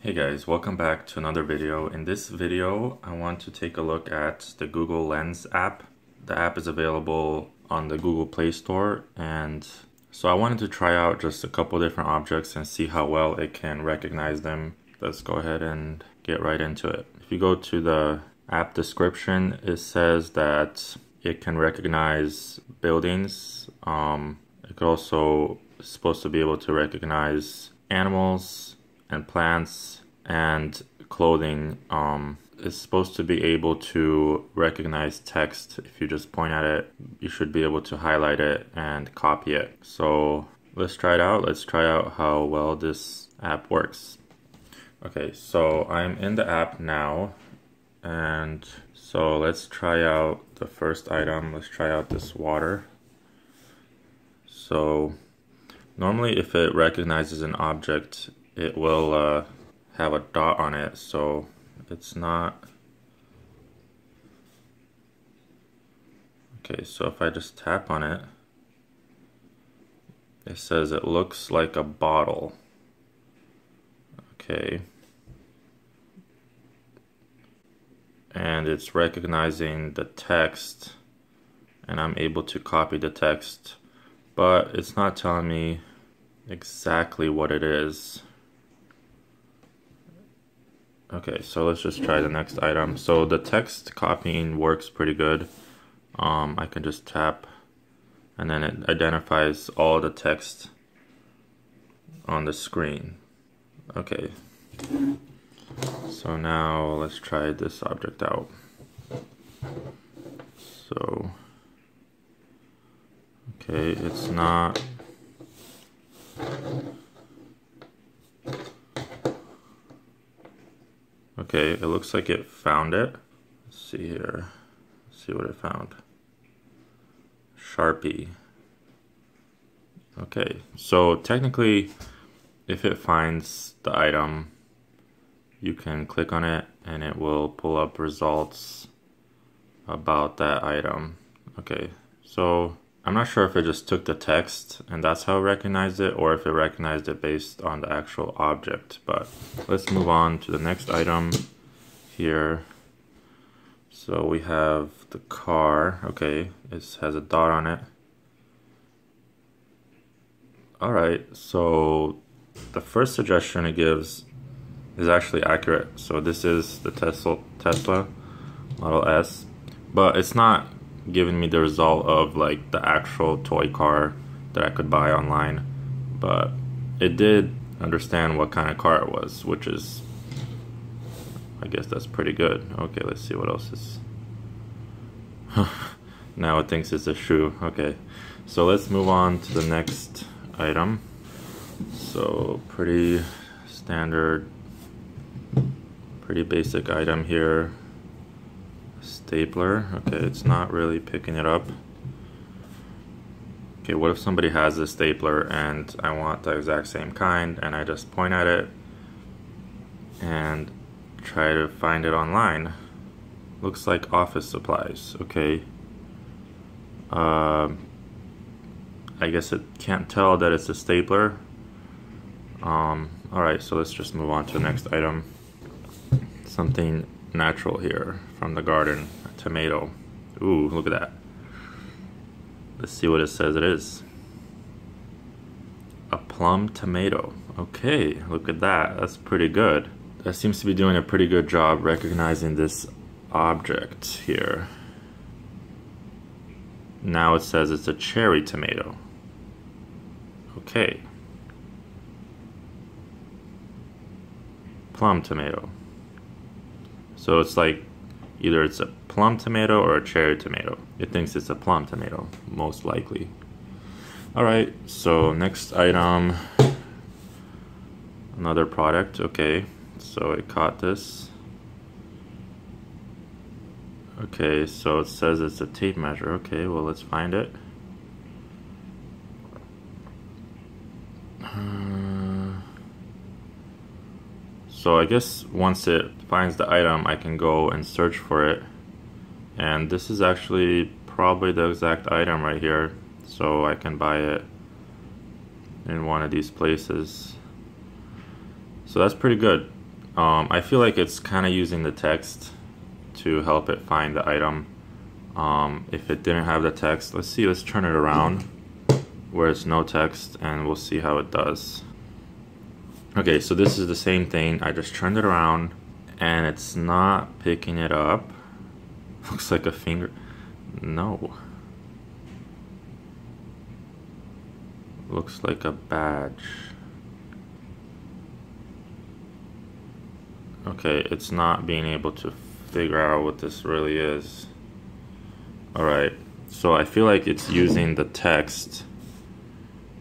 Hey guys, welcome back to another video. In this video, I want to take a look at the Google Lens app. The app is available on the Google Play Store, and so I wanted to try out just a couple different objects and see how well it can recognize them. Let's go ahead and get right into it. If you go to the app description, it says that it can recognize buildings. It could also supposed to be able to recognize animals and plants and clothing. It's supposed to be able to recognize text. If you just point at it, you should be able to highlight it and copy it. So let's try it out. Let's try out how well this app works. Okay, so I'm in the app now, and so let's try out the first item. Let's try out this water. So normally if it recognizes an object, it will have a dot on it, so it's not. Okay, so if I just tap on it, it says it looks like a bottle. Okay. And it's recognizing the text, and I'm able to copy the text, but it's not telling me exactly what it is. Okay, so let's just try the next item. So the text copying works pretty good. I can just tap and then it identifies all the text on the screen. Okay, so now let's try this object out. So, okay, it's not. Okay, it looks like it found it. Let's see here. Let's see what it found. Sharpie. Okay, so technically, if it finds the item, you can click on it and it will pull up results about that item. Okay, so I'm not sure if it just took the text and that's how it recognized it, or if it recognized it based on the actual object. But let's move on to the next item here. So we have the car. Okay, it has a dot on it. Alright, so the first suggestion it gives is actually accurate. So this is the Tesla Model S, but it's not giving me the result of like the actual toy car that I could buy online, but it did understand what kind of car it was, which is, I guess that's pretty good. Okay, let's see what else is. Now it thinks it's a shoe. Okay, so let's move on to the next item. So pretty standard, pretty basic item here. Stapler. Okay, it's not really picking it up. Okay, what if somebody has a stapler and I want the exact same kind, and I just point at it and try to find it online? Looks like office supplies. Okay. I guess it can't tell that it's a stapler. Alright, so let's just move on to the next item. Something natural here from the garden. A tomato. Ooh, look at that. Let's see what it says it is. A plum tomato. Okay, look at that. That's pretty good. That seems to be doing a pretty good job recognizing this object here. Now it says it's a cherry tomato. Okay. Plum tomato. So it's like either it's a plum tomato or a cherry tomato. It thinks it's a plum tomato, most likely. Alright, so next item. Another product. Okay, so it caught this. Okay, so it says it's a tape measure. Okay, well, let's find it. So I guess once it finds the item, I can go and search for it. And this is actually probably the exact item right here. So I can buy it in one of these places. So that's pretty good. I feel like it's kind of using the text to help it find the item. If it didn't have the text, let's turn it around where it's no text and we'll see how it does. Okay, so this is the same thing. I just turned it around and it's not picking it up. Looks like a finger. No. Looks like a badge. Okay, it's not being able to figure out what this really is. Alright, so I feel like it's using the text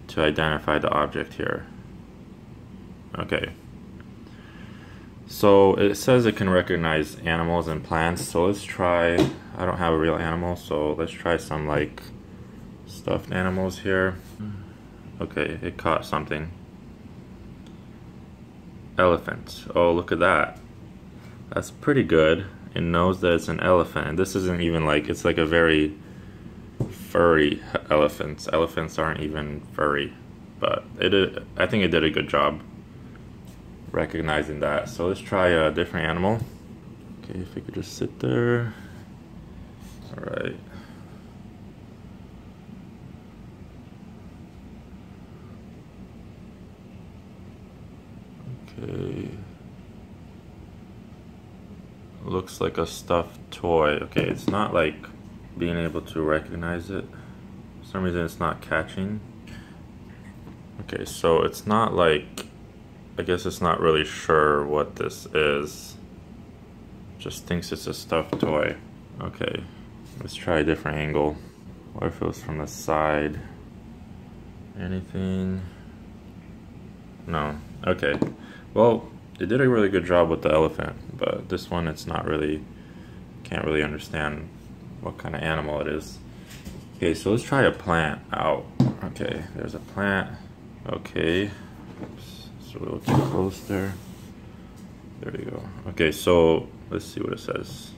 to identify the object here. Okay. So it says it can recognize animals and plants, so let's try, I don't have a real animal, so let's try some like stuffed animals here. Okay, it caught something. Elephant. Oh, look at that. That's pretty good. It knows that it's an elephant, and this isn't even like, it's like a very furry elephant. Elephants aren't even furry, but I think it did a good job recognizing that. So let's try a different animal. Okay, if we could just sit there. All right. Okay. Looks like a stuffed toy. Okay, it's not like being able to recognize it. For some reason it's not catching. Okay, so it's not like, I guess it's not really sure what this is. Just thinks it's a stuffed toy. Okay, let's try a different angle. What if it was from the side? Anything? No. Okay. Well, it did a really good job with the elephant, but this one it's not really, can't really understand what kind of animal it is. Okay, so let's try a plant out. Okay, there's a plant. Okay, oops, it's a little too close there. There you go. Okay, so let's see what it says.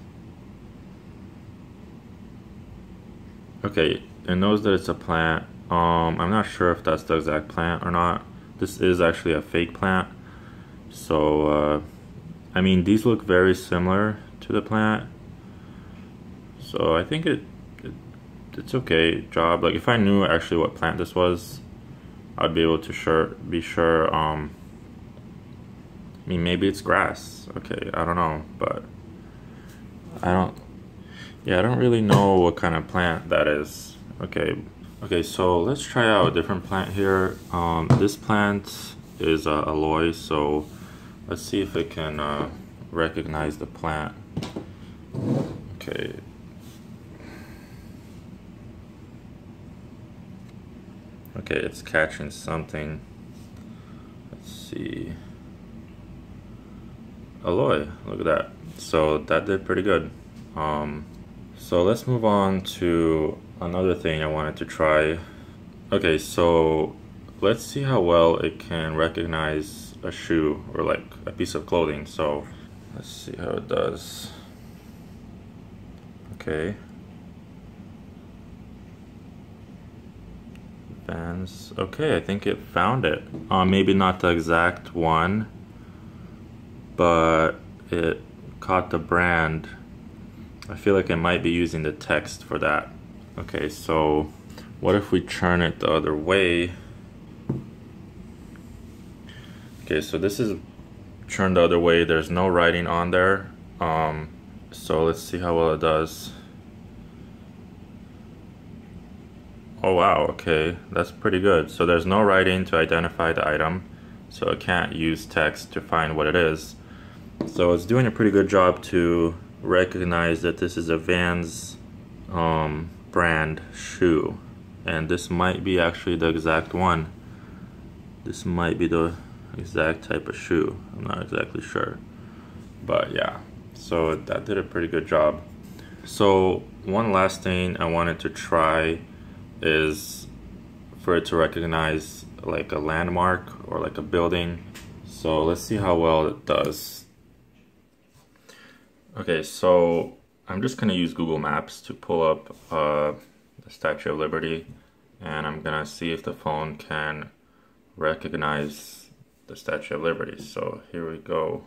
Okay, it knows that it's a plant. I'm not sure if that's the exact plant or not. This is actually a fake plant. So, I mean, these look very similar to the plant. So I think it's okay job. Like if I knew actually what plant this was, I'd be able to be sure. I mean, maybe it's grass. Okay, I don't know, but I don't really know what kind of plant that is. Okay, so let's try out a different plant here. This plant is aloe, so let's see if it can recognize the plant. Okay. Okay, it's catching something. Let's see. Aloe, look at that. So that did pretty good. So let's move on to another thing I wanted to try. Okay, so let's see how well it can recognize a shoe or like a piece of clothing. So let's see how it does. Okay. Vans. Okay, I think it found it. Maybe not the exact one, but it caught the brand. I feel like it might be using the text for that. Okay, so what if we turn it the other way? Okay, so this is turned the other way. There's no writing on there. So let's see how well it does. Oh wow, okay, that's pretty good. So there's no writing to identify the item, so it can't use text to find what it is. So it's doing a pretty good job to recognize that this is a Vans brand shoe, and this might be actually the exact one. This might be the exact type of shoe. I'm not exactly sure, but yeah, so that did a pretty good job. So one last thing I wanted to try is for it to recognize like a landmark or like a building. So let's see how well it does. Okay, so I'm just gonna use Google Maps to pull up the Statue of Liberty, and I'm gonna see if the phone can recognize the Statue of Liberty. So here we go.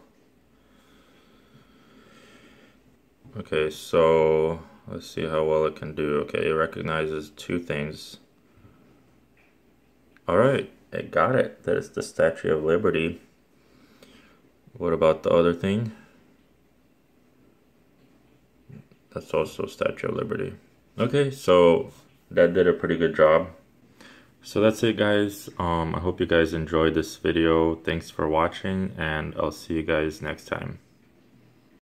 Okay, so let's see how well it can do. Okay, it recognizes two things. All right, it got it. There's the Statue of Liberty. What about the other thing? That's also Statue of Liberty. Okay, so that did a pretty good job. So that's it, guys. I hope you guys enjoyed this video. Thanks for watching, and I'll see you guys next time.